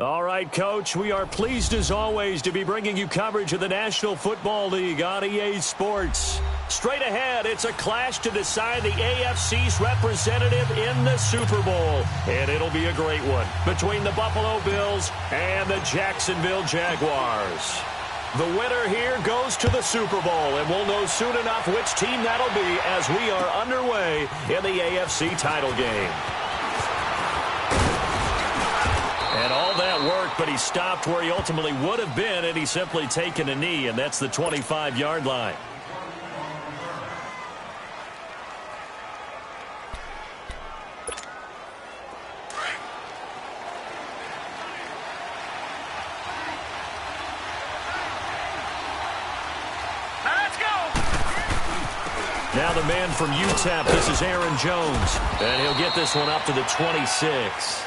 All right, Coach, we are pleased as always to be bringing you coverage of the National Football League on EA Sports. Straight ahead, it's a clash to decide the AFC's representative in the Super Bowl. And it'll be a great one between the Buffalo Bills and the Jacksonville Jaguars. The winner here goes to the Super Bowl, and we'll know soon enough which team that'll be as we are underway in the AFC title game. And all that work, but he stopped where he ultimately would have been had he simply taken a knee, and that's the 25-yard line. Now the man from UTEP, this is Aaron Jones, and he'll get this one up to the 26.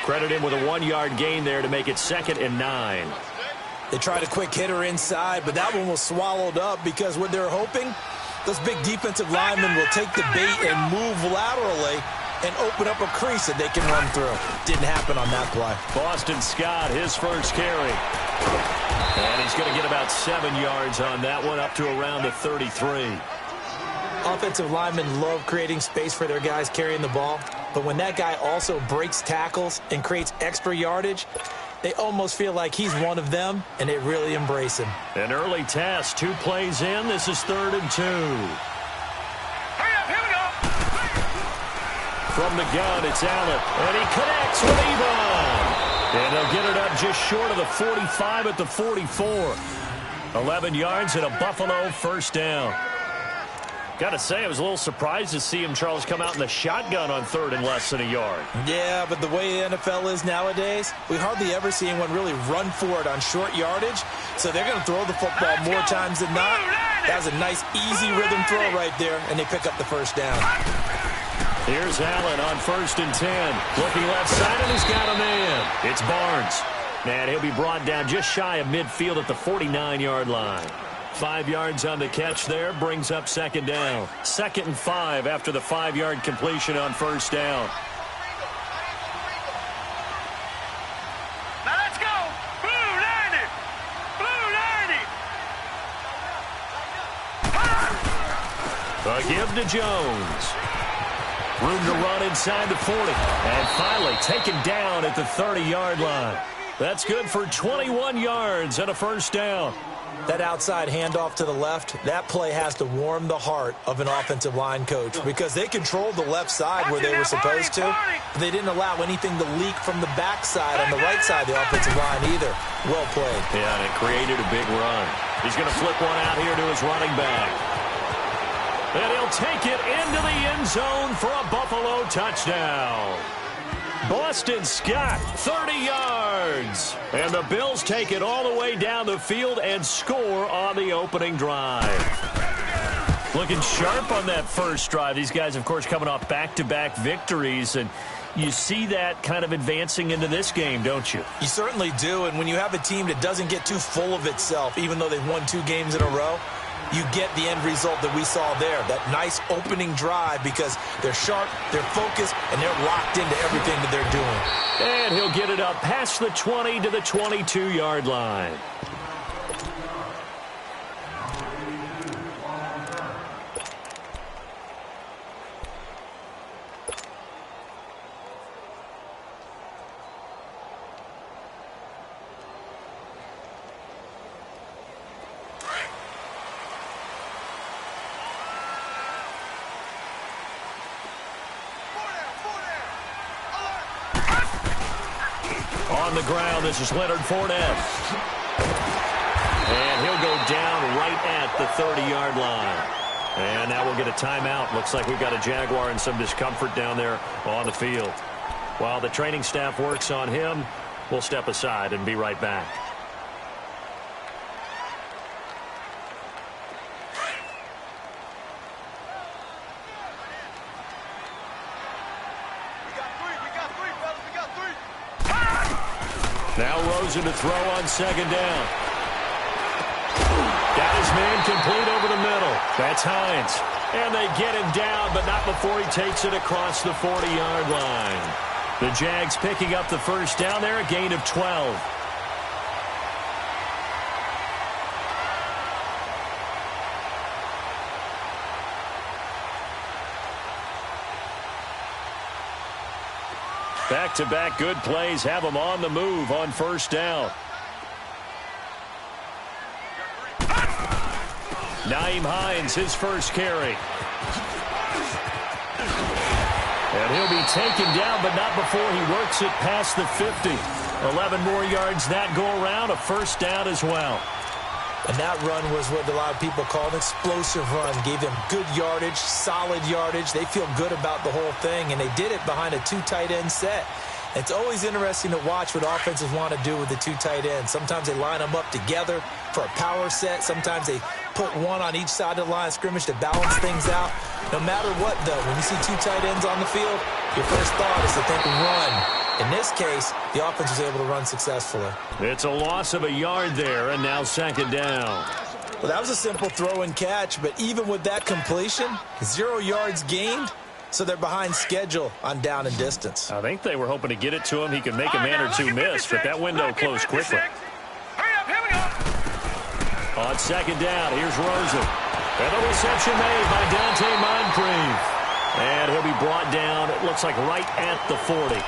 Credit him with a 1-yard gain there to make it 2nd and 9. They tried a quick hitter inside, but that one was swallowed up because what they're hoping, those big defensive linemen will take the bait and move laterally and open up a crease that they can run through. Didn't happen on that play. Boston Scott, his first carry. And he's going to get about 7 yards on that one, up to around the 33. Offensive linemen love creating space for their guys carrying the ball, but when that guy also breaks tackles and creates extra yardage, they almost feel like he's one of them, and they really embrace him. An early test, 2 plays in. This is 3rd and 2. Hurry up, here we go. From the gun, it's Allen, and he connects with Evon. And they'll get it up just short of the 45 at the 44. 11 yards and a Buffalo first down. Got to say, I was a little surprised to see him, Charles, come out in the shotgun on 3rd and less than a yard. Yeah, but the way the NFL is nowadays, we hardly ever see anyone really run for it on short yardage. So they're going to throw the football more times than not. That was a nice, easy rhythm throw right there, and they pick up the first down. Here's Allen on 1st and 10. Looking left side, and he's got a man. It's Barnes. And he'll be brought down just shy of midfield at the 49-yard line. 5 yards on the catch there, brings up 2nd down. 2nd and 5 after the 5-yard completion on 1st down. Now let's go. Blue 90. Blue 90. A give to Jones. Room to run inside the 40. And finally taken down at the 30-yard line. That's good for 21 yards and a first down. That outside handoff to the left, that play has to warm the heart of an offensive line coach because they controlled the left side where they were supposed to, but they didn't allow anything to leak from the backside on the right side of the offensive line either. Well played. Yeah, and it created a big run. He's going to flip one out here to his running back. And he'll take it into the end zone for a Buffalo touchdown. Boston Scott, 30 yards. And the Bills take it all the way down the field and score on the opening drive. Looking sharp on that first drive. These guys, of course, coming off back-to-back victories. And you see that kind of advancing into this game, don't you? You certainly do. And when you have a team that doesn't get too full of itself, even though they've won 2 games in a row, you get the end result that we saw there, that nice opening drive because they're sharp, they're focused, and they're locked into everything that they're doing. And he'll get it up past the 20 to the 22-yard line. On the ground, this is Leonard Fournette. And he'll go down right at the 30-yard line. And now we'll get a timeout. Looks like we've got a Jaguar and some discomfort down there on the field. While the training staff works on him, we'll step aside and be right back. Now Rosen to throw on 2nd down. Got his man complete over the middle. That's Hines. And they get him down, but not before he takes it across the 40-yard line. The Jags picking up the first down there, a gain of 12. Back-to-back good plays have them on the move on first down. Nyheim Hines, his first carry. And he'll be taken down, but not before he works it past the 50. 11 more yards that go around, a first down as well. And that run was what a lot of people call an explosive run. Gave them good yardage, solid yardage. They feel good about the whole thing, and they did it behind a two tight end set. It's always interesting to watch what offenses want to do with the two tight ends. Sometimes they line them up together for a power set. Sometimes they put one on each side of the line of scrimmage to balance things out. No matter what, though, when you see two tight ends on the field, your first thought is to think run. In this case, the offense was able to run successfully. It's a loss of a yard there, and now second down. Well, that was a simple throw and catch, but even with that completion, 0 yards gained, so they're behind schedule on down and distance. I think they were hoping to get it to him. He could make a man or two miss, but that window closed quickly. Hurry up, here we go. On second down, here's Rosen. And a reception made by Dante Moncrief. And he'll be brought down, it looks like right at the 40.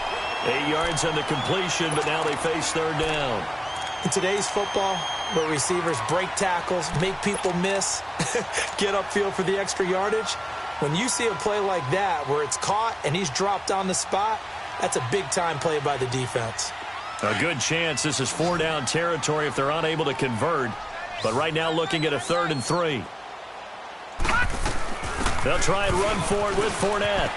8 yards on the completion, but now they face third down. In today's football, where receivers break tackles, make people miss, get upfield for the extra yardage, when you see a play like that where it's caught and he's dropped on the spot, that's a big-time play by the defense. A good chance this is 4-down territory if they're unable to convert. But right now looking at a 3rd and 3. They'll try and run for it with Fournette.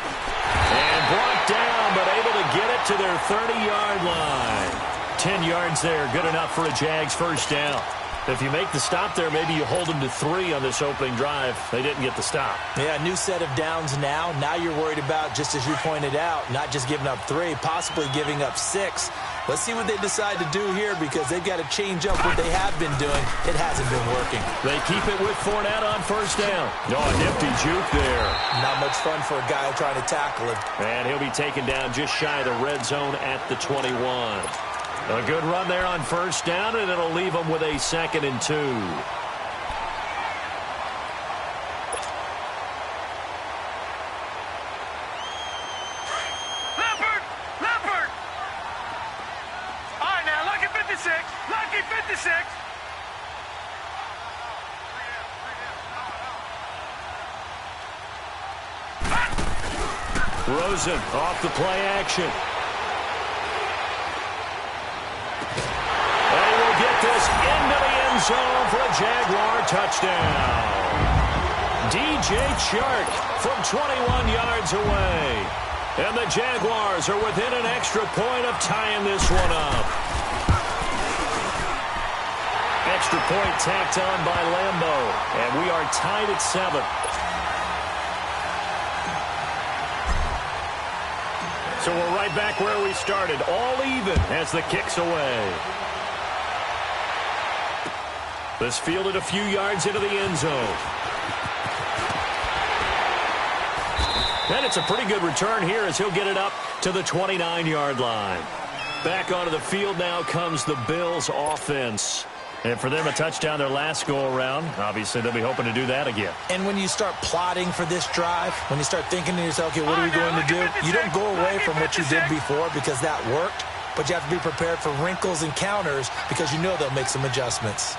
And brought down, but able to get it to their 30-yard line. 10 yards there, good enough for a Jags first down. If you make the stop there, maybe you hold them to 3 on this opening drive. They didn't get the stop. Yeah, new set of downs now. Now you're worried about, just as you pointed out, not just giving up 3, possibly giving up 6. Let's see what they decide to do here, because they've got to change up what they have been doing. It hasn't been working. They keep it with Fournette on first down. Oh, a nifty juke there. Not much fun for a guy trying to tackle him. And he'll be taken down just shy of the red zone at the 21. A good run there on first down, and it'll leave them with a 2nd and 2. Leopard! All right, now, lucky 56. Lucky 56. Rosen off the play action. This into the end zone for a Jaguar touchdown. DJ Chark from 21 yards away. And the Jaguars are within an extra point of tying this one up. Extra point tacked on by Lambeau. And we are tied at 7. So we're right back where we started. All even as the kick's away. This fielded a few yards into the end zone. And it's a pretty good return here as he'll get it up to the 29-yard line. Back onto the field now comes the Bills offense. And for them, a touchdown their last go-around. Obviously, they'll be hoping to do that again. And when you start plotting for this drive, when you start thinking to yourself, okay, what are we going to do? You don't go away from what you did before because that worked. But you have to be prepared for wrinkles and counters because you know they'll make some adjustments.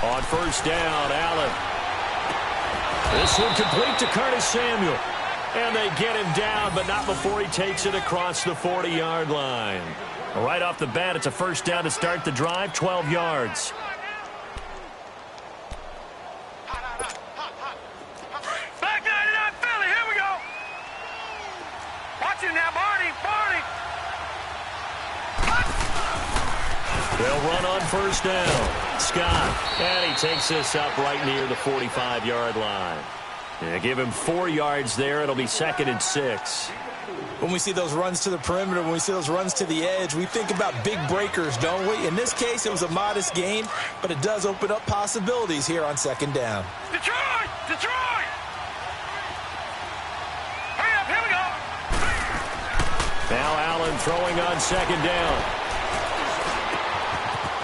On first down, Allen. This one complete to Curtis Samuel. And they get him down, but not before he takes it across the 40-yard line. Right off the bat, it's a first down to start the drive, 12 yards. Back 99 Philly, here we go. Watch it now, Barney. They'll run on first down. Scott, and he takes this up right near the 45-yard line. Yeah, give him 4 yards there. It'll be 2nd and 6. When we see those runs to the perimeter, when we see those runs to the edge, we think about big breakers, don't we? In this case, it was a modest gain, but it does open up possibilities here on second down. Detroit! Hurry up, here we go. Now Allen throwing on second down.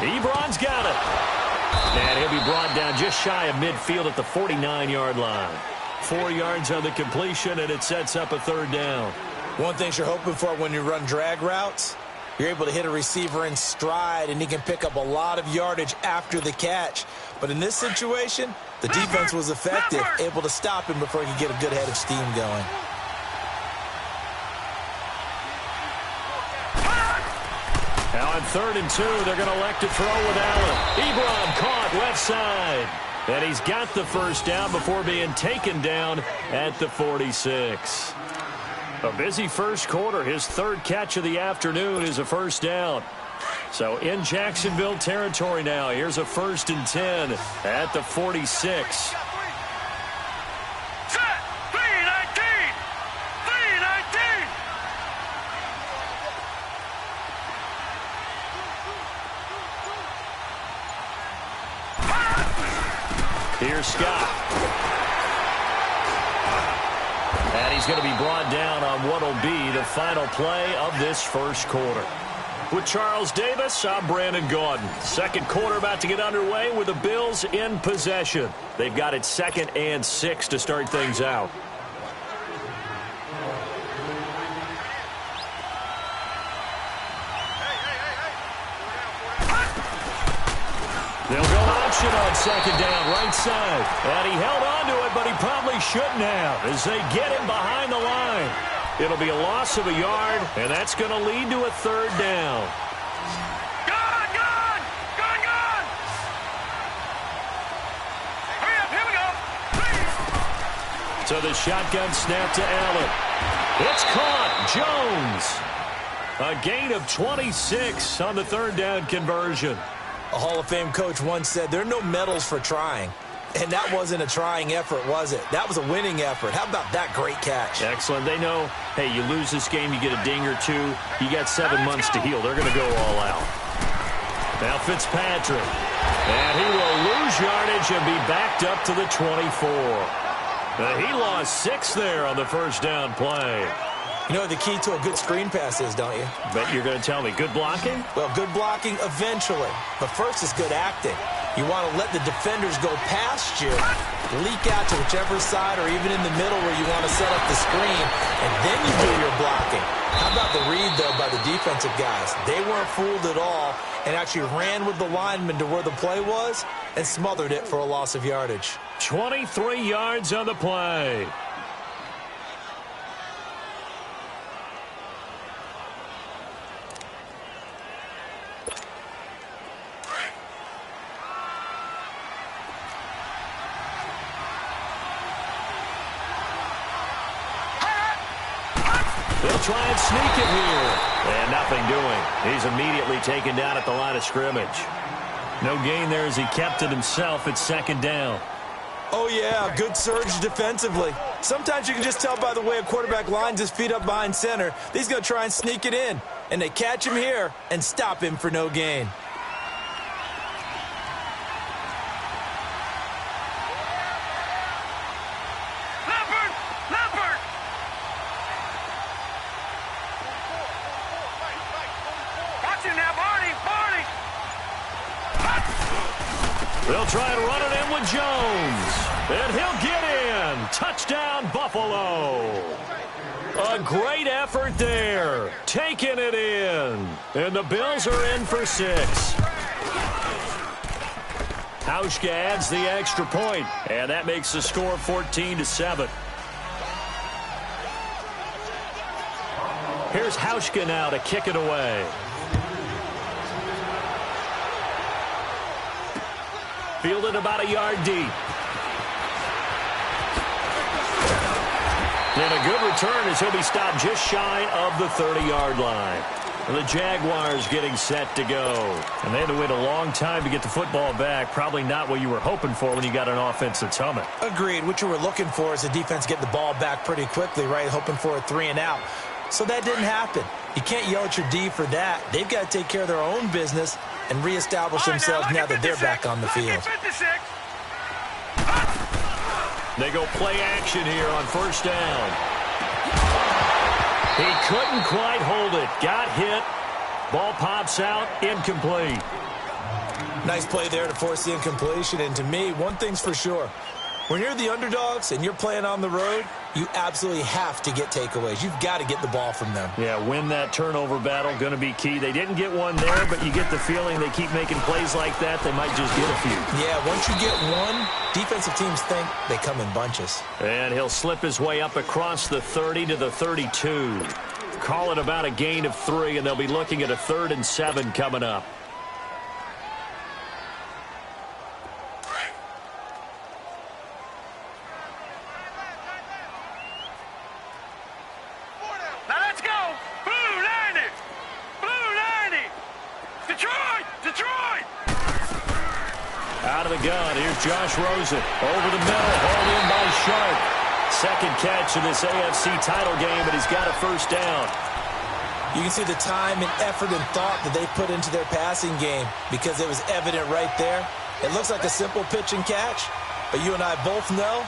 Ebron's got it. And he'll be brought down just shy of midfield at the 49-yard line. 4 yards on the completion, and it sets up a third down. One thing you're hoping for when you run drag routes, you're able to hit a receiver in stride, and he can pick up a lot of yardage after the catch. But in this situation, the defense was effective, able to stop him before he could get a good head of steam going. Now on 3rd and 2, they're going to elect to throw with Allen. Ebron caught left side. And he's got the first down before being taken down at the 46. A busy first quarter. His 3rd catch of the afternoon is a first down. So in Jacksonville territory now. Here's a 1st and 10 at the 46. Here's Scott. And he's going to be brought down on what will be the final play of this first quarter. With Charles Davis, I'm Brandon Gaudin. Second quarter about to get underway with the Bills in possession. They've got it 2nd and 6 to start things out. They'll go option on second down, right side. And he held on to it, but he probably shouldn't have as they get him behind the line. It'll be a loss of a yard, and that's going to lead to a third down. Gone! Hurry up, here we go. Please. So the shotgun snap to Allen. It's caught. Jones. A gain of 26 on the third down conversion. A Hall of Fame coach once said, there are no medals for trying. And that wasn't a trying effort, was it? That was a winning effort. How about that great catch? Excellent. They know, hey, you lose this game, you get a ding or two. You got 7 months to heal. They're going to go all out. Now Fitzpatrick. And he will lose yardage and be backed up to the 24. He lost 6 there on the first down play. You know what the key to a good screen pass is, don't you? Bet you're going to tell me. Good blocking? Well, good blocking eventually. But first is good acting. You want to let the defenders go past you, leak out to whichever side or even in the middle where you want to set up the screen, and then you do your blocking. How about the read, though, by the defensive guys? They weren't fooled at all and actually ran with the lineman to where the play was and smothered it for a loss of yardage. 23 yards on the play. They'll try and sneak it here. And nothing doing. He's immediately taken down at the line of scrimmage. No gain there as he kept it himself at second down. Oh, yeah, good surge defensively. Sometimes you can just tell by the way a quarterback lines his feet up behind center. He's going to try and sneak it in. And they catch him here and stop him for no gain. They'll try and run it in with Jones. And he'll get in. Touchdown, Buffalo. A great effort there. Taking it in. And the Bills are in for 6. Hauschka adds the extra point. And that makes the score 14-7. Here's Hauschka now to kick it away. Fielded about a yard deep. And a good return as he'll be stopped just shy of the 30-yard line. And the Jaguars getting set to go. And they had to wait a long time to get the football back. Probably not what you were hoping for when you got an offense that's humming. Agreed. What you were looking for is the defense get the ball back pretty quickly, right? Hoping for a 3 and out. So that didn't happen. You can't yell at your D for that. They've got to take care of their own business and reestablish themselves now that they're back on the field. They go play action here on first down. He couldn't quite hold it. Got hit. Ball pops out. Incomplete. Nice play there to force the incompletion. And to me, one thing's for sure. When you're the underdogs and you're playing on the road, you absolutely have to get takeaways. You've got to get the ball from them. Yeah, win that turnover battle, going to be key. They didn't get one there, but you get the feeling they keep making plays like that, they might just get a few. Yeah, once you get one, defensive teams think they come in bunches. And he'll slip his way up across the 30 to the 32. Call it about a gain of 3, and they'll be looking at a 3rd and 7 coming up. Out of the gun, here's Josh Rosen. Over the middle, hauled in by Sharp. Second catch of this AFC title game, and he's got a first down. You can see the time and effort and thought that they put into their passing game because it was evident right there. It looks like a simple pitch and catch, but you and I both know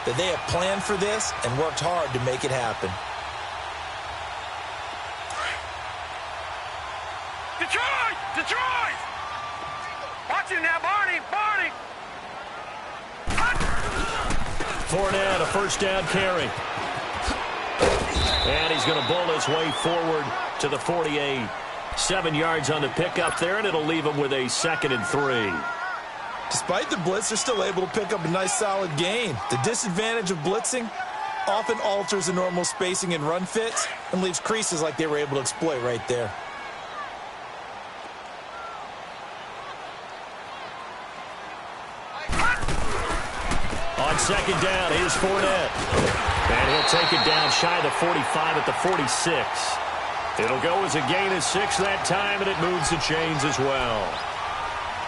that they have planned for this and worked hard to make it happen. Detroit! Detroit! Watch him now, Barney! Barney! Fournette, a first down carry. And he's going to bowl his way forward to the 48. 7 yards on the pickup there, and it'll leave him with a 2nd and 3. Despite the blitz, they're still able to pick up a nice solid gain. The disadvantage of blitzing often alters the normal spacing and run fits and leaves creases like they were able to exploit right there. On second down, here's Fournette. And he'll take it down shy of the 45 at the 46. It'll go as a gain of 6 that time, and it moves the chains as well.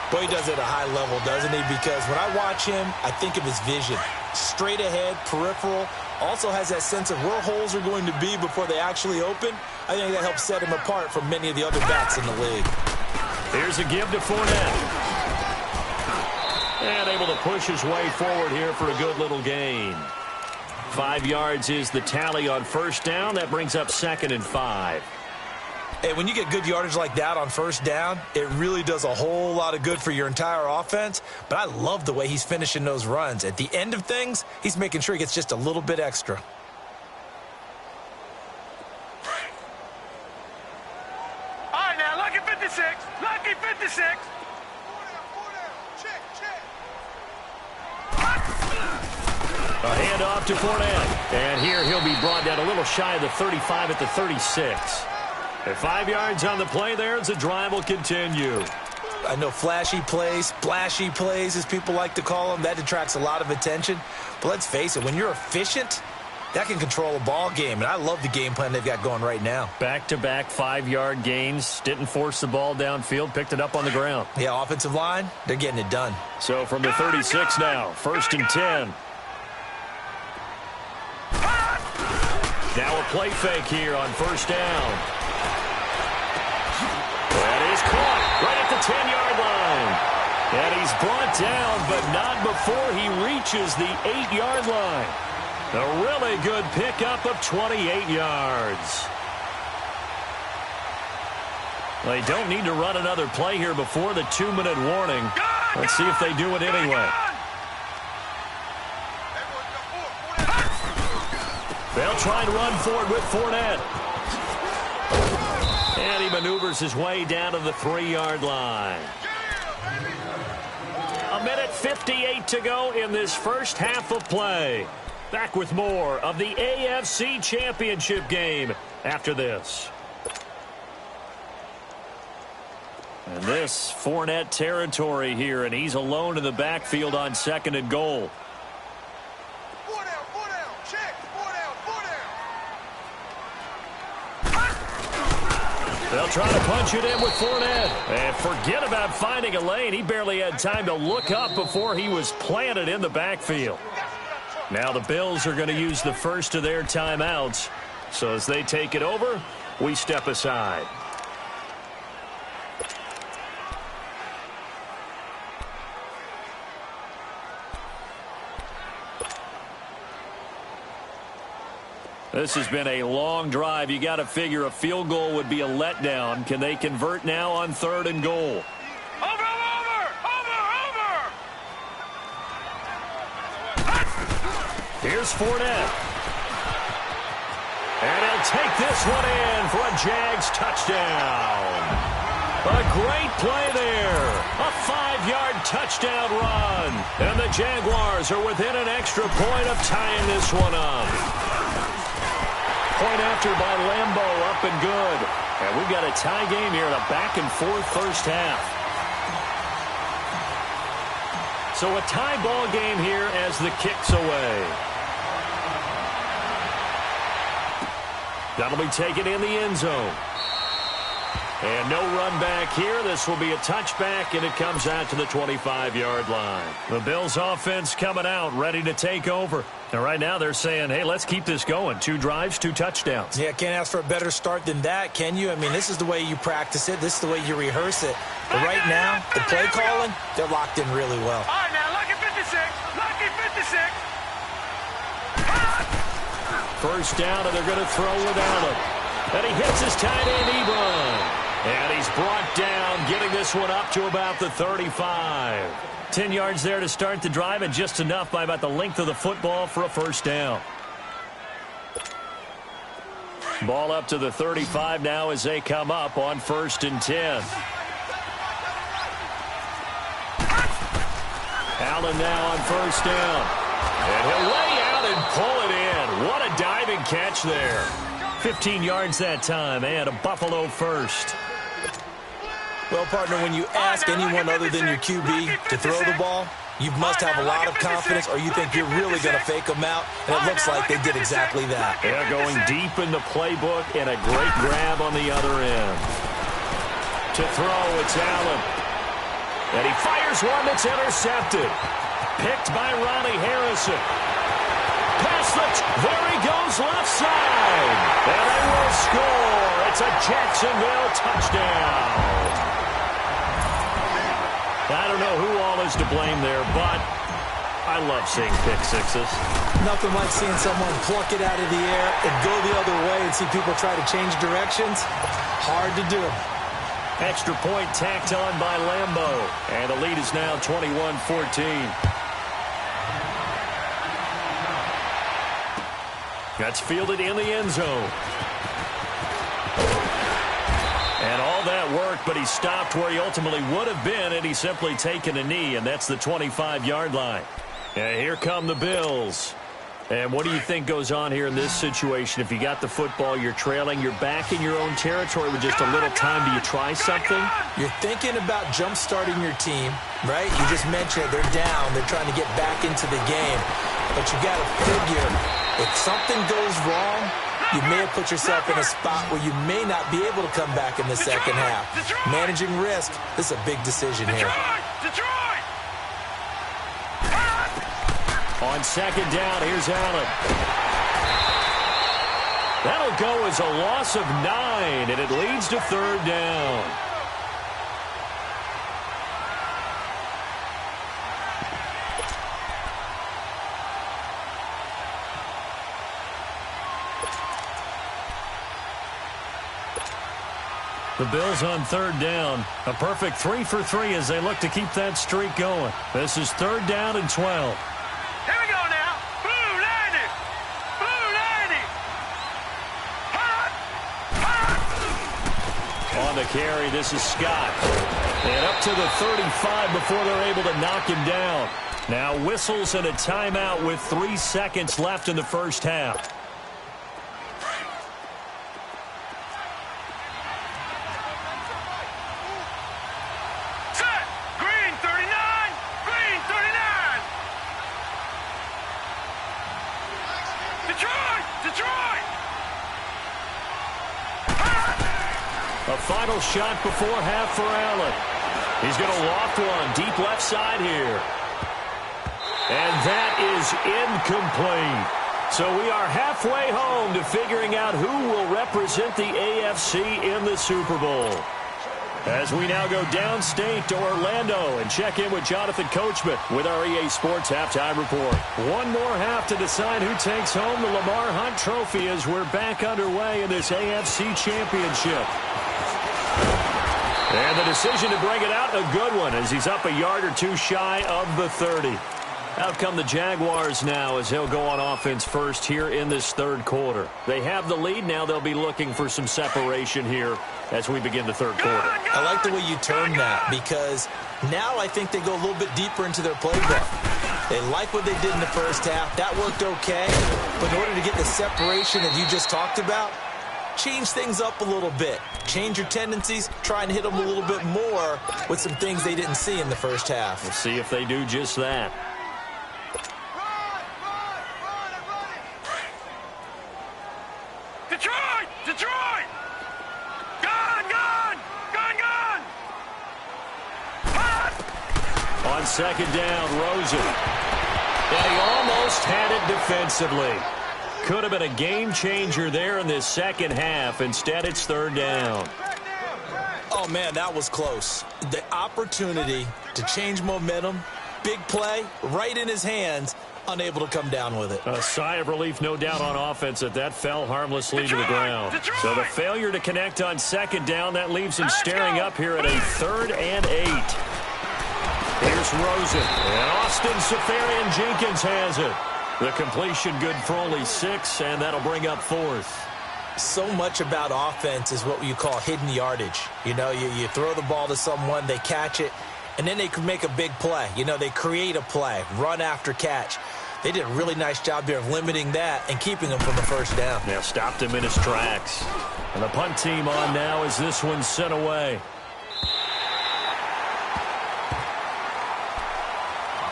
Boy, he does it at a high level, doesn't he? Because when I watch him, I think of his vision. Straight ahead, peripheral, also has that sense of where holes are going to be before they actually open. I think that helps set him apart from many of the other backs in the league. Here's a give to Fournette. And able to push his way forward here for a good little gain. 5 yards is the tally on first down. That brings up 2nd and 5. Hey, when you get good yardage like that on first down, it really does a whole lot of good for your entire offense. But I love the way he's finishing those runs. At the end of things, he's making sure he gets just a little bit extra. All right, now, lucky 56. Lucky 56. A handoff to Fournette. And here he'll be brought down a little shy of the 35 at the 36. And 5 yards on the play there as the drive will continue. I know flashy plays, splashy plays, as people like to call them, that attracts a lot of attention. But let's face it, when you're efficient, that can control a ball game. And I love the game plan they've got going right now. Back-to-back 5-yard gains. Didn't force the ball downfield. Picked it up on the ground. Yeah, offensive line, they're getting it done. So from the 36 now, 1st and 10. Now a play fake here on first down. That is caught right at the 10-yard line. And he's brought down, but not before he reaches the 8-yard line. A really good pickup of 28 yards. They don't need to run another play here before the 2-minute warning. Let's see if they do it anyway. They'll try and run forward with Fournette. And he maneuvers his way down to the 3-yard line. 1:58 to go in this first half of play. Back with more of the AFC Championship game after this. And this Fournette territory here, and he's alone in the backfield on 2nd and goal. They'll try to punch it in with Fournette. And forget about finding a lane. He barely had time to look up before he was planted in the backfield. Now the Bills are going to use the first of their timeouts. So as they take it over, we step aside. This has been a long drive. You got to figure a field goal would be a letdown. Can they convert now on 3rd and goal? Over! Here's Fournette. And he'll take this one in for a Jags touchdown. A great play there. A 5-yard touchdown run. And the Jaguars are within an extra point of tying this one up. Point after by Lambeau, up and good. And we've got a tie game here in a back-and-forth first half. So a tie ball game here as the kick's away. That'll be taken in the end zone. And no run back here. This will be a touchback, and it comes out to the 25-yard line. The Bills offense coming out, ready to take over. And right now they're saying, hey, let's keep this going. 2 drives, 2 touchdowns. Yeah, can't ask for a better start than that, can you? I mean, this is the way you practice it. This is the way you rehearse it. But right now, the play calling, they're locked in really well. All right, now, lucky 56. Lucky 56. First down, and they're going to throw with Allen. And he hits his tight end, Ebron. And he's brought down, getting this one up to about the 35. 10 yards there to start the drive, and just enough by about the length of the football for a first down. Ball up to the 35 now as they come up on 1st and 10. Allen now on first down. And he'll lay out and pull it in. What a diving catch there. 15 yards that time, and a Buffalo first. Well, partner, when you ask anyone other than your QB to throw the ball, you must have a lot of confidence, or you think you're really going to fake them out, and it looks like they did exactly that. Yeah, going deep in the playbook, and a great grab on the other end. To throw, it's Allen. And he fires one that's intercepted. Picked by Ronnie Harrison. Pass lift. There he goes, left side. And they will score. It's a Jacksonville touchdown. I don't know who all is to blame there, but I love seeing pick sixes. Nothing like seeing someone pluck it out of the air and go the other way and see people try to change directions. Hard to do. Extra point tacked on by Lambeau. And the lead is now 21-14. That's fielded in the end zone. And all that work, but he stopped where he ultimately would have been, and he's simply taken a knee, and that's the 25-yard line. And here come the Bills. And what do you think goes on here in this situation? If you got the football, you're trailing, you're back in your own territory with just a little time. Do you try something? You're thinking about jump-starting your team, right? You just mentioned it. They're down. They're trying to get back into the game. But you got to figure, if something goes wrong, you may have put yourself in a spot where you may not be able to come back in the second half. Managing risk, this is a big decision here. On second down, here's Allen. That'll go as a loss of 9, and it leads to 3rd down. The Bills on 3rd down. A perfect 3 for 3 as they look to keep that streak going. This is 3rd down and 12. Here we go now. Blue 90. Blue 90. On the carry, this is Scott. And up to the 35 before they're able to knock him down. Now whistles and a timeout with 3 seconds left in the first half. A final shot before half for Allen. He's going to loft one deep left side here. And that is incomplete. So we are halfway home to figuring out who will represent the AFC in the Super Bowl. As we now go downstate to Orlando and check in with Jonathan Coachman with our EA Sports Halftime Report. One more half to decide who takes home the Lamar Hunt Trophy as we're back underway in this AFC Championship. And the decision to bring it out, a good one, as he's up a yard or two shy of the 30. Out come the Jaguars now as they'll go on offense first here in this third quarter. They have the lead. Now they'll be looking for some separation here as we begin the third quarter. I like the way you term that, because now I think they go a little bit deeper into their playbook. They like what they did in the first half. That worked okay. But in order to get the separation that you just talked about, change things up a little bit. Change your tendencies. Try and hit them a little bit more with some things they didn't see in the first half. We'll see if they do just that. Detroit! Detroit! Gone! Gone! Gone! Gone! On second down, Rosen. And he almost had it defensively. Could have been a game changer there in this second half. Instead, it's third down. Oh, man, that was close. The opportunity to change momentum, big play, right in his hands, unable to come down with it. A sigh of relief, no doubt, on offense that fell harmlessly to the ground. So the failure to connect on second down, that leaves him staring up here at a 3rd and 8. Here's Rosen. And Austin Seferian-Jenkins has it. The completion good for only 6, and that'll bring up 4th. So much about offense is what you call hidden yardage. You know, you throw the ball to someone, they catch it, and then they can make a big play. You know, they create a play, run after catch. They did a really nice job there of limiting that and keeping him from the first down. Yeah, stopped him in his tracks. And the punt team on now as this one's sent away.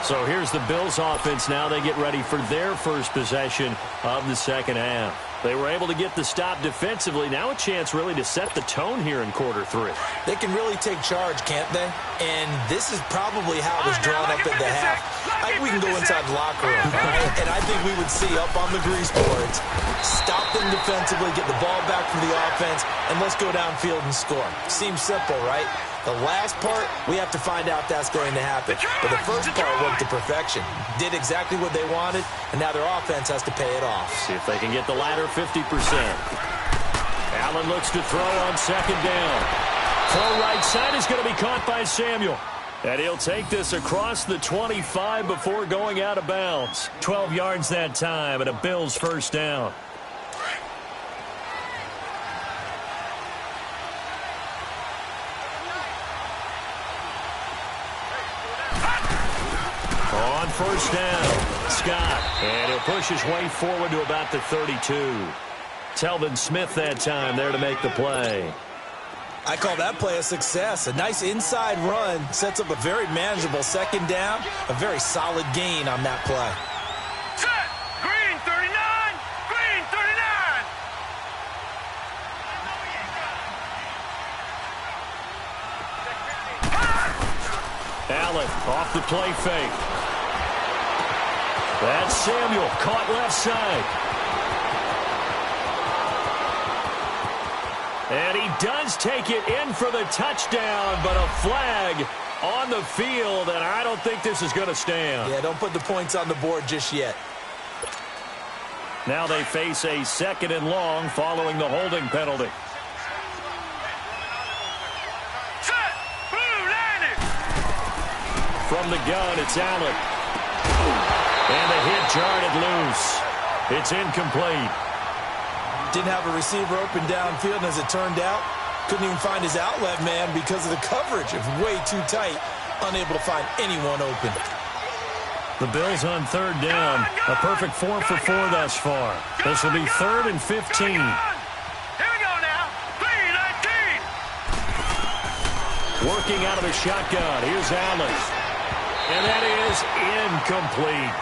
So here's the Bills offense now. They get ready for their first possession of the second half. They were able to get the stop defensively. Now a chance really to set the tone here in quarter 3. They can really take charge, can't they? And this is probably how it was drawn up at the half. I think we can go inside the locker room, all right? And I think we would see up on the grease boards, stop them defensively, get the ball back from the offense, and let's go downfield and score. Seems simple, right? The last part, we have to find out that's going to happen. But the first part worked to perfection. Did exactly what they wanted, and now their offense has to pay it off. See if they can get the latter 50%. Allen looks to throw on second down. Throw right side is going to be caught by Samuel. And he'll take this across the 25 before going out of bounds. 12 yards that time, and a Bills first down. On first down, Scott. And he'll push his way forward to about the 32. Telvin Smith that time there to make the play. I call that play a success. A nice inside run sets up a very manageable second down. A very solid gain on that play. Set! Green 39! Green 39! Allen off the play fake. That's Samuel caught left side. And he does take it in for the touchdown, but a flag on the field, and I don't think this is going to stand. Yeah, don't put the points on the board just yet. Now they face a 2nd and long following the holding penalty. Set! Blue landed! From the gun, it's Allen. And the hit jarred it loose. It's incomplete. Didn't have a receiver open downfield, and as it turned out, couldn't even find his outlet man because of the coverage. It was way too tight, unable to find anyone open. The Bills on third down. A perfect 4 for 4 thus far. This will be 3rd and 15. Here we go now. 3-19. Working out of the shotgun. Here's Allen. And that is incomplete.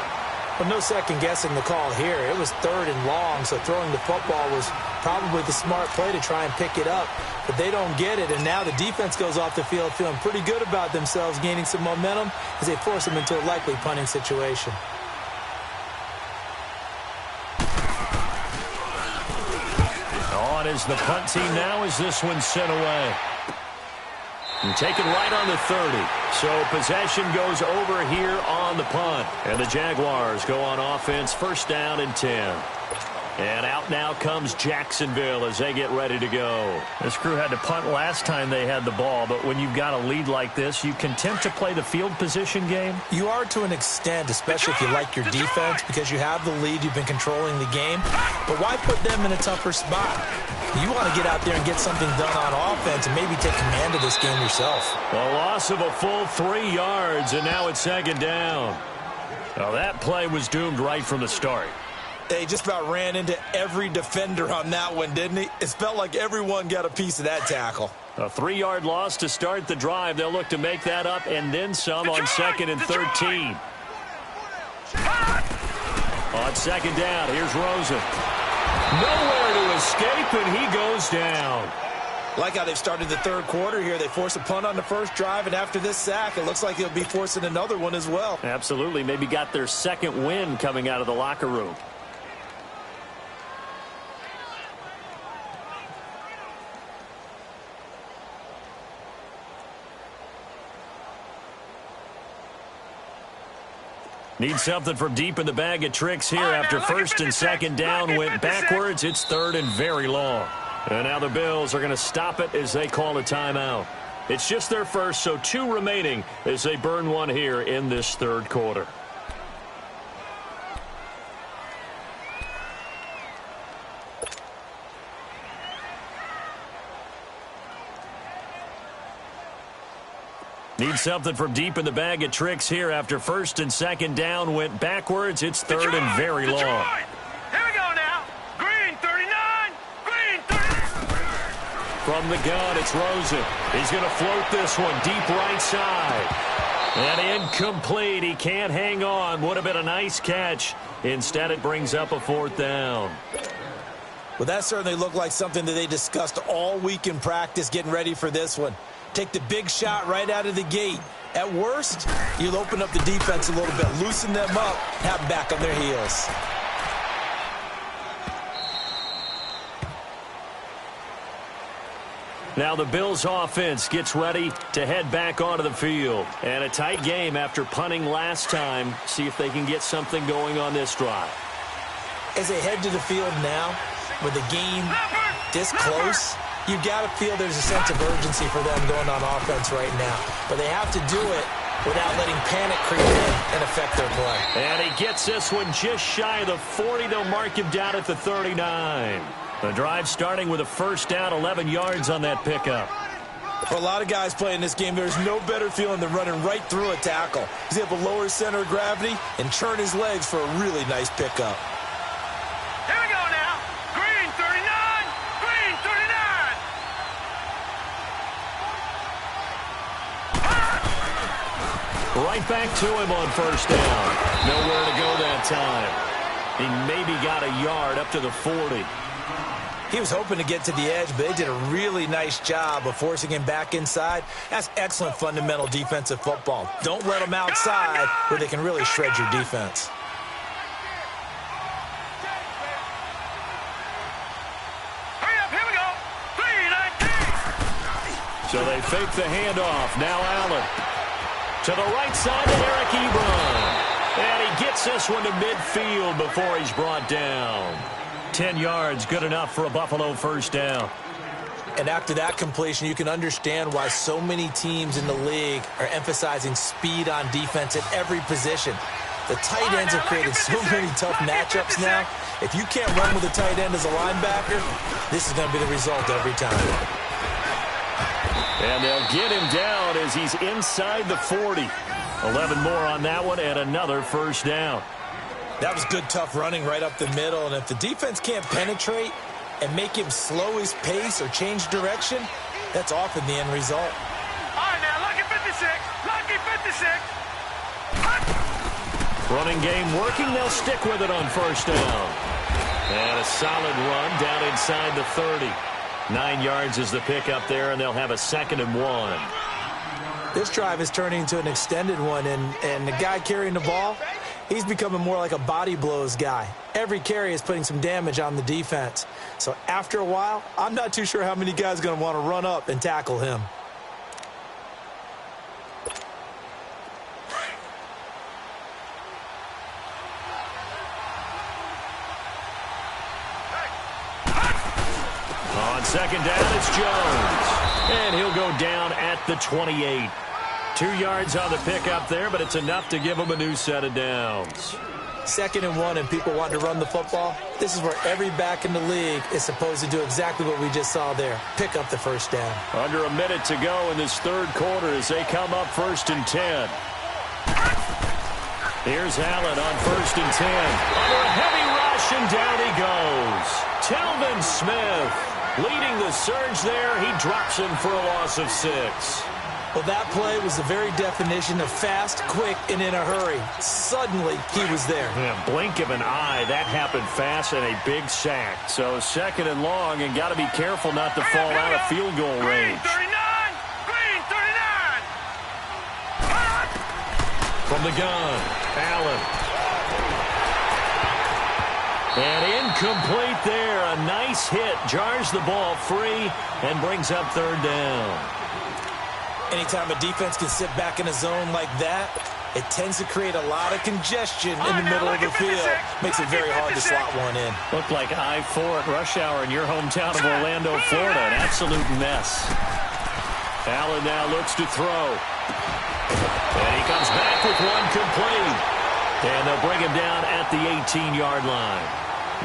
Well, no second-guessing the call here. It was 3rd and long, so throwing the football was probably the smart play to try and pick it up. But they don't get it, and now the defense goes off the field feeling pretty good about themselves, gaining some momentum as they force them into a likely punting situation. On is the punt team now as this one's sent away. And taken right on the 30. So possession goes over here on the punt. And the Jaguars go on offense, first down and 10. And out now comes Jacksonville as they get ready to go. This crew had to punt last time they had the ball, but when you've got a lead like this, you content to play the field position game? You are to an extent, especially if you like your defense, because you have the lead, you've been controlling the game. But why put them in a tougher spot? You want to get out there and get something done on offense and maybe take command of this game yourself. A loss of a full 3 yards, and now it's second down. Now that play was doomed right from the start. They just about ran into every defender on that one, didn't he? It felt like everyone got a piece of that tackle. A 3-yard loss to start the drive. They'll look to make that up and then some on second and 13. On second down, here's Rosen. Nowhere to escape, and he goes down. Like how they've started the third quarter here. They force a punt on the first drive, and after this sack, it looks like they'll be forcing another one as well. Absolutely. Maybe got their second win coming out of the locker room. Need something from deep in the bag of tricks here after first and second down went backwards. It's third and very long. And now the Bills are going to stop it as they call a timeout. It's just their first, so 2 remaining as they burn one here in this third quarter. Need something from deep in the bag of tricks here after first and second down went backwards. It's third and very long. Here we go now. Green 39. Green 39. From the gun, it's Rosen. He's going to float this one deep right side. And incomplete. He can't hang on. Would have been a nice catch. Instead, it brings up a fourth down. Well, that certainly looked like something that they discussed all week in practice getting ready for this one. Take the big shot right out of the gate. At worst, you'll open up the defense a little bit, loosen them up, have them back on their heels. Now the Bills offense gets ready to head back onto the field. And a tight game after punting last time. See if they can get something going on this drive. As they head to the field now, with the game this close, you've got to feel there's a sense of urgency for them going on offense right now. But they have to do it without letting panic creep in and affect their play. And he gets this one just shy of the 40. They'll mark him down at the 39. The drive starting with a first down, 11 yards on that pickup. For a lot of guys playing this game, there's no better feeling than running right through a tackle. He's able to lower his center of gravity and turn his legs for a really nice pickup. Here we go now. Green 39. Green 39. Right back to him on first down. Nowhere to go that time. He maybe got a yard up to the 40. He was hoping to get to the edge, but they did a really nice job of forcing him back inside. That's excellent fundamental defensive football. Don't let them outside where they can really shred your defense. Hurry up, here we go. 3-19. So they fake the handoff. Now Allen. To the right side to Eric Ebron. And he gets this one to midfield before he's brought down. 10 yards, good enough for a Buffalo first down. And after that completion, you can understand why so many teams in the league are emphasizing speed on defense at every position. The tight ends have created so many tough matchups now. If you can't run with a tight end as a linebacker, this is going to be the result every time. And they'll get him down as he's inside the 40. 11 more on that one and another first down. That was good, tough running right up the middle. And if the defense can't penetrate and make him slow his pace or change direction, that's often the end result. All right, now, lucky 56. Lucky 56. Running game working. They'll stick with it on first down. And a solid run down inside the 30. 9 yards is the pickup there, and they'll have a 2nd and 1. This drive is turning into an extended one, and the guy carrying the ball, he's becoming more like a body blows guy. Every carry is putting some damage on the defense. So after a while, I'm not too sure how many guys are going to want to run up and tackle him. On second down, it's Jones. And he'll go down at the 28. 2 yards on the pickup there, but it's enough to give him a new set of downs. 2nd and 1 and people want to run the football. This is where every back in the league is supposed to do exactly what we just saw there. Pick up the first down. Under a minute to go in this third quarter as they come up 1st and 10. Here's Allen on 1st and 10. Under a heavy rush, and down he goes. Telvin Smith leading the surge there. He drops him for a loss of 6. Well, that play was the very definition of fast, quick, and in a hurry. Suddenly, he was there. Yeah, blink of an eye. That happened fast and a big sack. So 2nd and long, and got to be careful not to fall out of field goal range. Green 39. From the gun, Allen. And incomplete there. A nice hit. Jars the ball free and brings up 3rd down. Anytime a defense can sit back in a zone like that, it tends to create a lot of congestion in the middle of the field. Makes it very hard to slot one in. Looked like I-4 at rush hour in your hometown of Orlando, Florida. An absolute mess. Allen now looks to throw. And he comes back with one complete. And they'll bring him down at the 18-yard line.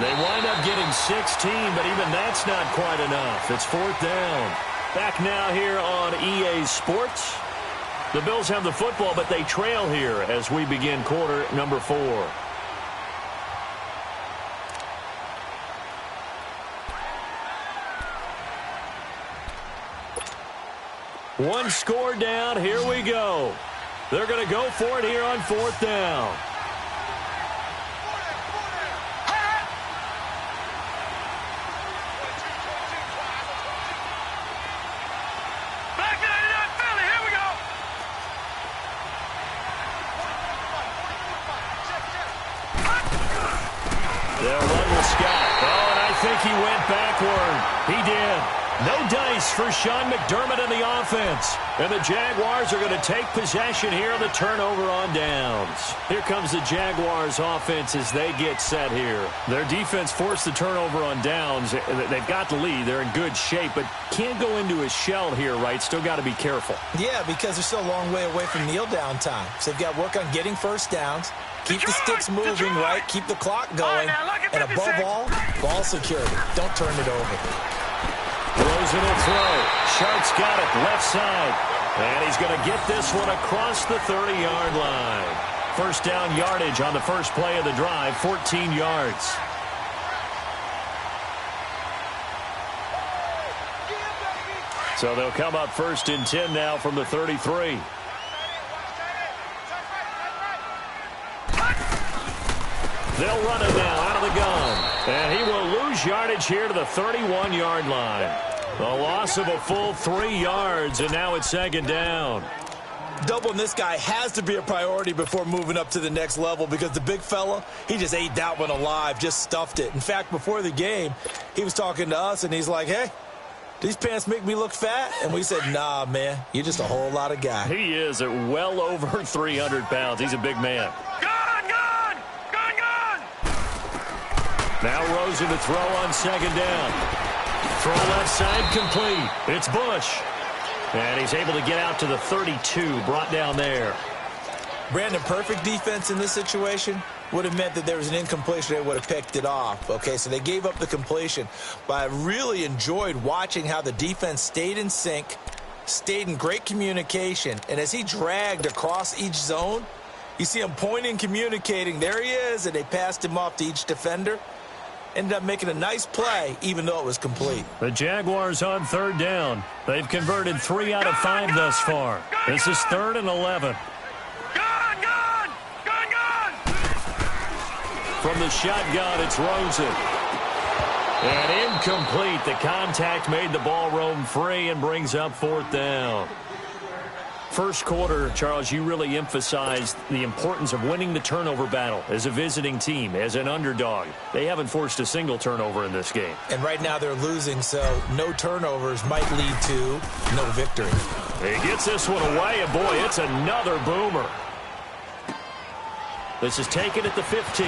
They wind up getting 16, but even that's not quite enough. It's 4th down. Back now here on EA Sports. The Bills have the football, but they trail here as we begin quarter number 4. One score down. Here we go. They're going to go for it here on 4th down. They'll run with Scott. Oh, and I think he went backward. He did. No dice for Sean McDermott and the offense. And the Jaguars are going to take possession here on the turnover on downs. Here comes the Jaguars offense as they get set here. Their defense forced the turnover on downs. They've got the lead. They're in good shape, but can't go into a shell here, right? Still got to be careful. Yeah, because they're still a long way away from kneel down time. So they've got to work on getting first downs. Keep the sticks moving, right? Keep the clock going. And above all, ball security. Don't turn it over. Rosen will throw. Sharp's got it left side. And he's going to get this one across the 30-yard line. First down yardage on the first play of the drive, 14 yards. So they'll come up 1st and 10 now from the 33. They'll run it now out of the gun. And he will lose yardage here to the 31-yard line. A loss of a full 3 yards, and now it's 2nd down. Doubling this guy has to be a priority before moving up to the next level because the big fella, he just ate that one alive, just stuffed it. In fact, before the game, he was talking to us, and he's like, hey, these pants make me look fat? And we said, nah, man, you're just a whole lot of guy. He is at well over 300 pounds. He's a big man. Now Rosen to throw on 2nd down. Throw left side complete. It's Bush. And he's able to get out to the 32, brought down there. Brandon, perfect defense in this situation would have meant that there was an incompletion. They would have picked it off. Okay, so they gave up the completion. But I really enjoyed watching how the defense stayed in sync, stayed in great communication. And as he dragged across each zone, you see him pointing, communicating. There he is, and they passed him off to each defender. Ended up making a nice play, even though it was complete. The Jaguars on 3rd down. They've converted 3 out of 5 thus far. This is 3rd and 11. From the shotgun, it's Rosen. And incomplete. The contact made the ball roam free and brings up 4th down. First quarter, Charles, you really emphasized the importance of winning the turnover battle as a visiting team, as an underdog. They haven't forced a single turnover in this game. And right now they're losing, so no turnovers might lead to no victory. He gets this one away, and boy, it's another boomer. This is taken at the 15.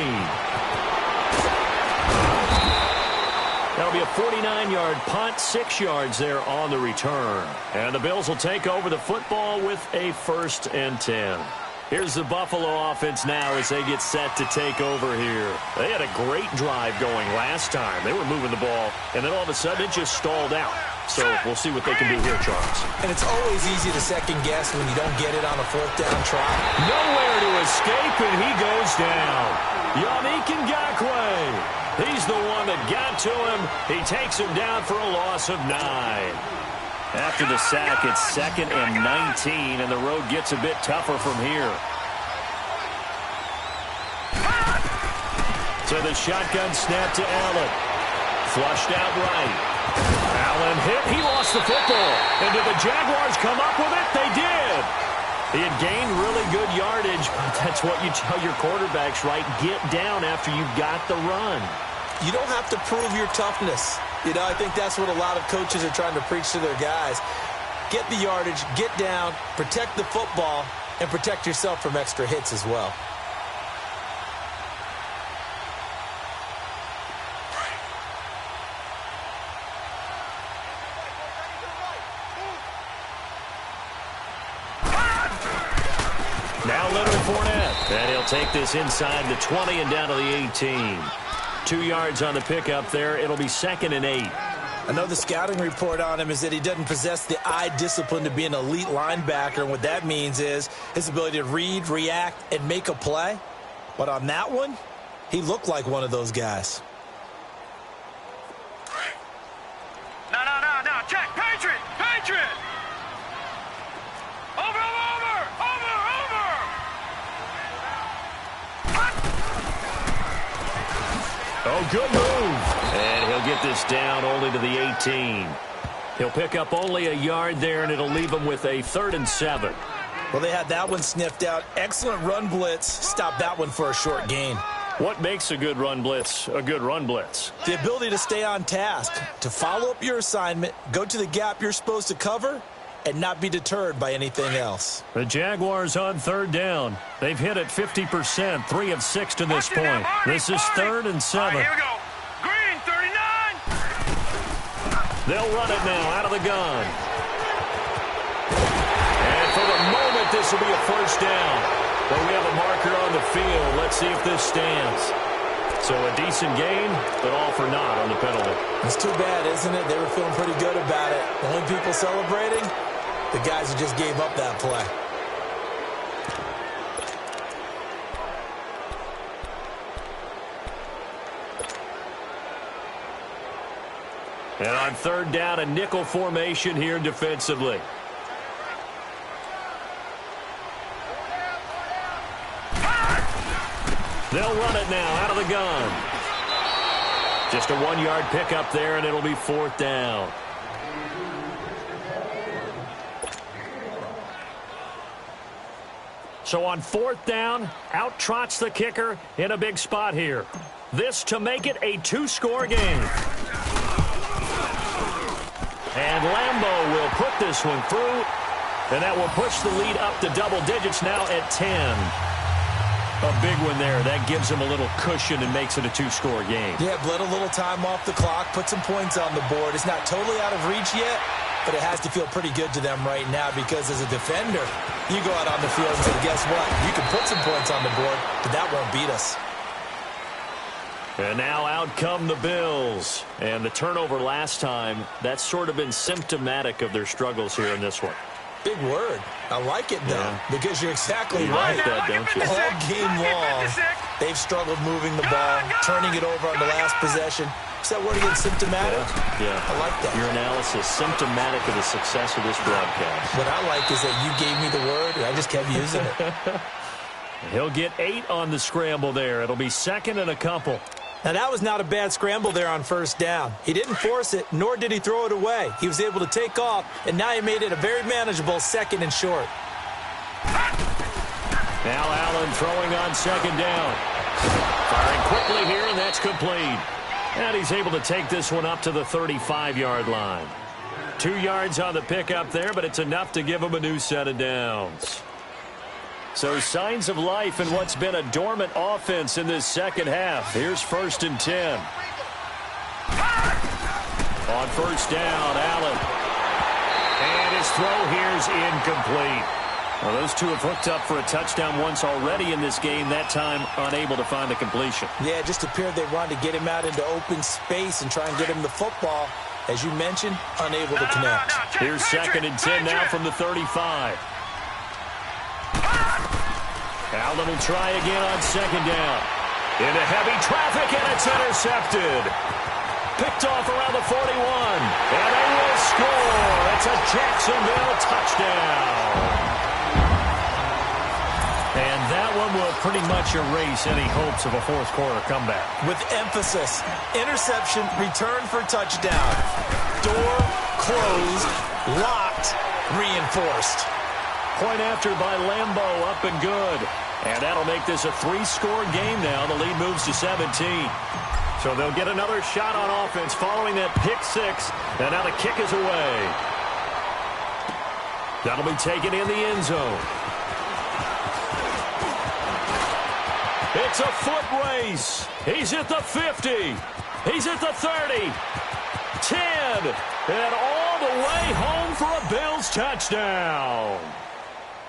Now That'll be a 49-yard punt, 6 yards there on the return. And the Bills will take over the football with a 1st and 10. Here's the Buffalo offense now as they get set to take over here. They had a great drive going last time. They were moving the ball, and then all of a sudden it just stalled out. So we'll see what they can do here, Charles. And it's always easy to second guess when you don't get it on a 4th down try. Nowhere to escape, and he goes down. Yannick Ngakoue. He's the one that got to him. He takes him down for a loss of 9. After the sack, it's 2nd and 19, and the road gets a bit tougher from here. So the shotgun snap to Allen. Flushed out right. Allen hit. He lost the football. And did the Jaguars come up with it? They did. He had gained really good yardage, but that's what you tell your quarterbacks, right? Get down after you've got the run. You don't have to prove your toughness. You know, I think that's what a lot of coaches are trying to preach to their guys. Get the yardage, get down, protect the football, and protect yourself from extra hits as well. Now Leonard Fournette, and he'll take this inside the 20 and down to the 18. 2 yards on the pickup there. It'll be 2nd and 8. I know the scouting report on him is that he doesn't possess the eye discipline to be an elite linebacker, and what that means is his ability to read, react, and make a play. But on that one, he looked like one of those guys. No. Check. Patriot. Over. Oh, good move. And he'll get this down only to the 18. He'll pick up only a yard there, and it'll leave him with a 3rd and 7. Well, they had that one sniffed out. Excellent run blitz. Stop that one for a short gain. What makes a good run blitz a good run blitz? The ability to stay on task, to follow up your assignment, go to the gap you're supposed to cover, and not be deterred by anything else. The Jaguars on 3rd down. They've hit it 50%, 3 of 6 to this point. This is 3rd and 7. Right, here we go. Green, 39. They'll run it now out of the gun. And for the moment, this will be a 1st down. But we have a marker on the field. Let's see if this stands. So a decent gain, but all for naught on the penalty. It's too bad, isn't it? They were feeling pretty good about it. The only people celebrating, the guys who just gave up that play. And on 3rd down, a nickel formation here defensively. They'll run it now out of the gun. Just a 1-yard pickup there, and it'll be 4th down. So on 4th down, out trots the kicker in a big spot here. This to make it a 2-score game. And Lambeau will put this one through, and that will push the lead up to double digits now at 10. A big one there. That gives them a little cushion and makes it a 2-score game. Yeah, bled a little time off the clock, put some points on the board. It's not totally out of reach yet, but it has to feel pretty good to them right now because as a defender, you go out on the field and say, guess what? You can put some points on the board, but that won't beat us. And now out come the Bills. And the turnover last time, that's sort of been symptomatic of their struggles here in this one. Big word. I like it, though, because you're exactly right. Like that, don't you? All game long, they've struggled moving the ball, turning it over on the last possession. Is that word again, symptomatic? Yeah. I like that. Your analysis, symptomatic of the success of this broadcast. What I like is that you gave me the word, and I just kept using it. He'll get 8 on the scramble there. It'll be 2nd and a couple. Now, that was not a bad scramble there on 1st down. He didn't force it, nor did he throw it away. He was able to take off, and now he made it a very manageable 2nd and short. Now Allen throwing on 2nd down. Firing quickly here, and that's complete. And he's able to take this one up to the 35-yard line. 2 yards on the pickup there, but it's enough to give him a new set of downs. So signs of life in what's been a dormant offense in this second half. Here's 1st and 10. On first down, Allen. And his throw here is incomplete. Well, those two have hooked up for a touchdown once already in this game, that time unable to find the completion. Yeah, it just appeared they wanted to get him out into open space and try and get him the football. As you mentioned, unable to connect. Here's 2nd and 10 now from the 35. Allen will try again on 2nd down. Into heavy traffic, and it's intercepted. Picked off around the 41. And they will score. It's a Jacksonville touchdown. And that one will pretty much erase any hopes of a fourth-quarter comeback. With emphasis, interception, return for touchdown. Door closed, locked, reinforced. Point after by Lambo, up and good. And that'll make this a 3-score game now. The lead moves to 17. So they'll get another shot on offense following that pick 6. And now the kick is away. That'll be taken in the end zone. It's a foot race. He's at the 50. He's at the 30. 10. And all the way home for a Bills touchdown.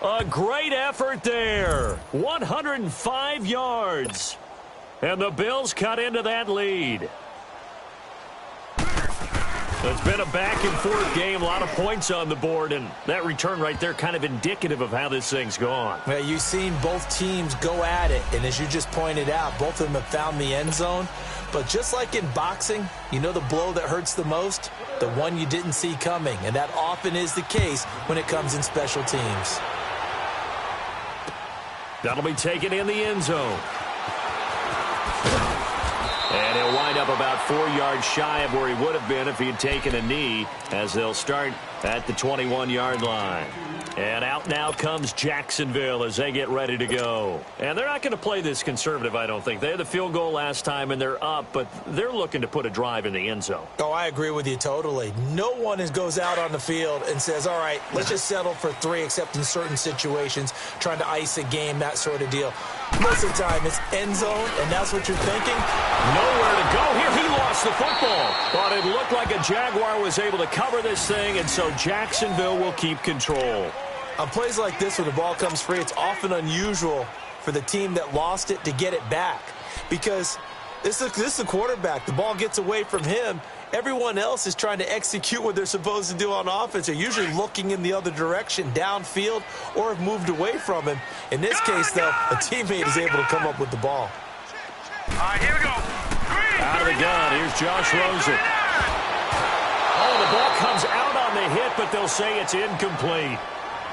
A great effort there. 105 yards. And the Bills cut into that lead. It's been a back-and-forth game, a lot of points on the board, and that return right there kind of indicative of how this thing's gone. Well, you've seen both teams go at it, and as you just pointed out, both of them have found the end zone. But just like in boxing, you know the blow that hurts the most? The one you didn't see coming, and that often is the case when it comes in special teams. That'll be taken in the end zone. And he'll wind up about 4 yards shy of where he would have been if he had taken a knee, as they'll start at the 21-yard line. And out now comes Jacksonville as they get ready to go. And they're not going to play this conservative, I don't think. They had the field goal last time, and they're up, but they're looking to put a drive in the end zone. Oh, I agree with you totally. No one goes out on the field and says, all right, let's just settle for 3, except in certain situations, trying to ice a game, that sort of deal. Most of the time, it's end zone, and that's what you're thinking. Nowhere to go here. He lost the football. But it looked like a Jaguar was able to cover this thing, and so Jacksonville will keep control. On plays like this, when the ball comes free, it's often unusual for the team that lost it to get it back. Because this is the quarterback. The ball gets away from him. Everyone else is trying to execute what they're supposed to do on offense. They're usually looking in the other direction, downfield, or have moved away from him. In this case, though, a teammate is able to come up with the ball. All right, here we go. Out of the gun, here's Josh Rosen. Oh, the ball comes out on the hit, but they'll say it's incomplete.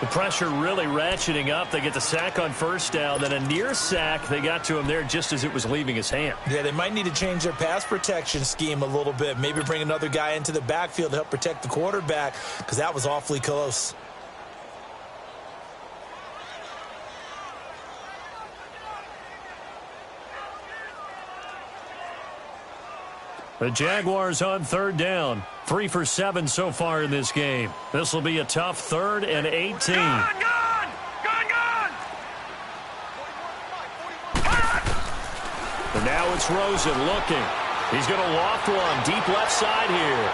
The pressure really ratcheting up. They get the sack on first down, then a near sack. They got to him there just as it was leaving his hand. Yeah, they might need to change their pass protection scheme a little bit. Maybe bring another guy into the backfield to help protect the quarterback, because that was awfully close. The Jaguars on 3rd down. 3 for 7 so far in this game. This will be a tough 3rd and 18. Gone! And now it's Rosen looking. He's going to loft one deep left side here.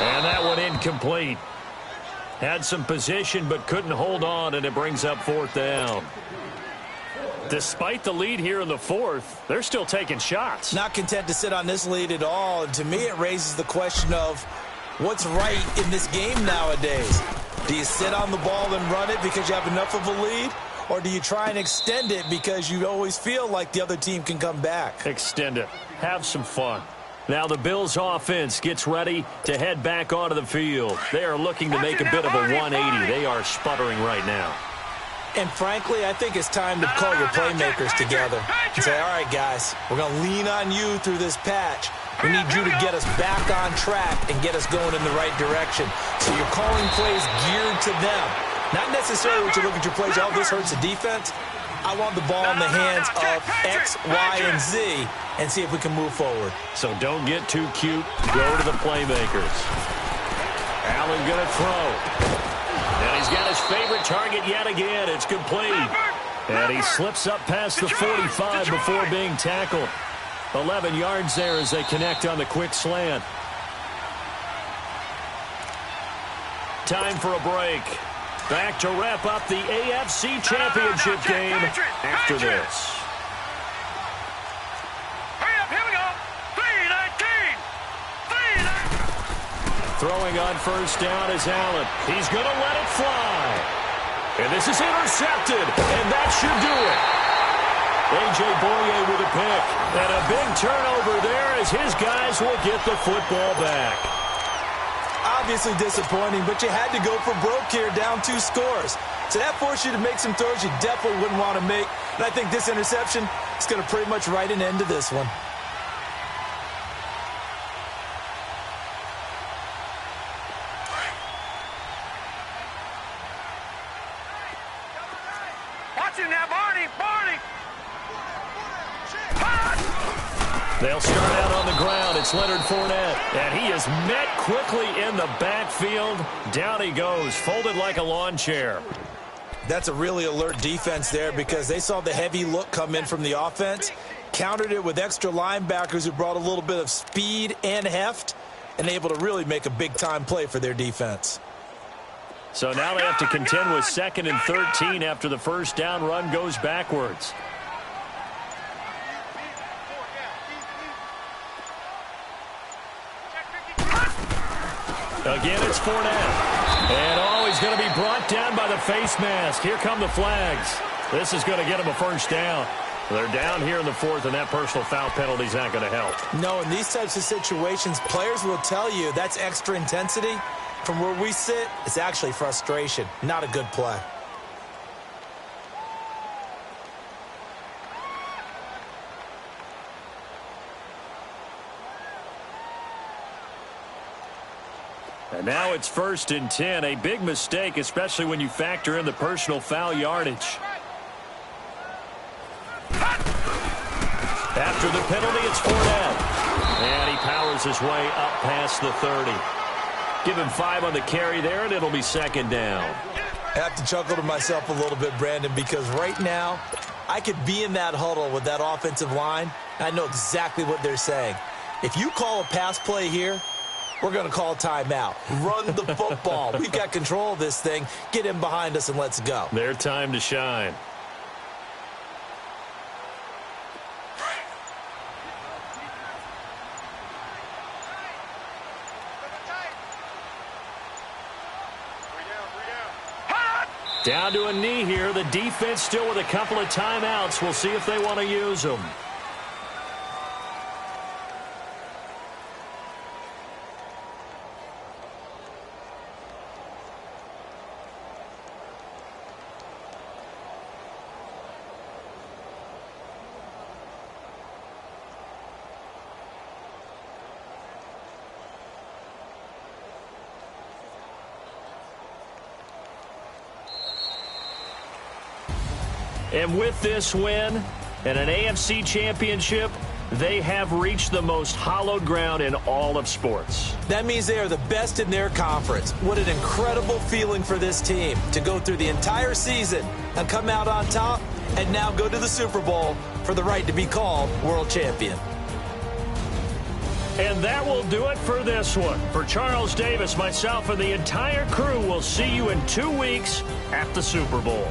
And that one incomplete. Had some position but couldn't hold on, and it brings up 4th down. Despite the lead here in the 4th, they're still taking shots. Not content to sit on this lead at all. And to me, it raises the question of what's right in this game nowadays. Do you sit on the ball and run it because you have enough of a lead? Or do you try and extend it because you always feel like the other team can come back? Extend it. Have some fun. Now the Bills offense gets ready to head back onto the field. They are looking to make a bit of a 180. They are sputtering right now. And frankly, I think it's time to call your playmakers together and say, all right, guys, we're going to lean on you through this patch. We need you to get us back on track and get us going in the right direction. So you're calling plays geared to them. Not necessarily when you look at your plays, oh, this hurts the defense. I want the ball in the hands of X, Y, and Z and see if we can move forward. So don't get too cute. Go to the playmakers. Allen going to throw. And he's got his favorite target yet again. It's complete. And he slips up past the 45 before being tackled. 11 yards there as they connect on the quick slant. Time for a break. Back to wrap up the AFC Championship game after this. Hurry up, here we go. 3-19. Throwing on first down is Allen. He's going to let it fly. And this is intercepted, and that should do it. A.J. Boye with a pick. And a big turnover there as his guys will get the football back. Obviously disappointing, but you had to go for broke here, down 2 scores. So that forced you to make some throws you definitely wouldn't want to make. And I think this interception is going to pretty much write an end to this one. Watch him now, Barney. They'll start out on the ground. It's Leonard Fournette. And he is met quickly in the backfield. Down he goes, folded like a lawn chair. That's a really alert defense there because they saw the heavy look come in from the offense, countered it with extra linebackers who brought a little bit of speed and heft, and able to really make a big-time play for their defense. So now they have to contend with 2nd and 13 after the first down run goes backwards. Again, it's Fournette. And he's going to be brought down by the face mask. Here come the flags. This is going to get him a first down. They're down here in the 4th, and that personal foul penalty is not going to help. No, in these types of situations, players will tell you that's extra intensity. From where we sit, it's actually frustration. Not a good play. And now it's 1st and 10. A big mistake, especially when you factor in the personal foul yardage. After the penalty, it's Fournette. And he powers his way up past the 30. Give him 5 on the carry there, and it'll be 2nd down. I have to chuckle to myself a little bit, Brandon, because right now I could be in that huddle with that offensive line. I know exactly what they're saying. If you call a pass play here, we're going to call a timeout. Run the football. We've got control of this thing. Get him behind us and let's go. Their time to shine. Down to a knee here. The defense still with a couple of timeouts. We'll see if they want to use them. And with this win and an AFC championship, they have reached the most hallowed ground in all of sports. That means they are the best in their conference. What an incredible feeling for this team to go through the entire season and come out on top and now go to the Super Bowl for the right to be called world champion. And that will do it for this one. For Charles Davis, myself, and the entire crew, we'll see you in 2 weeks at the Super Bowl.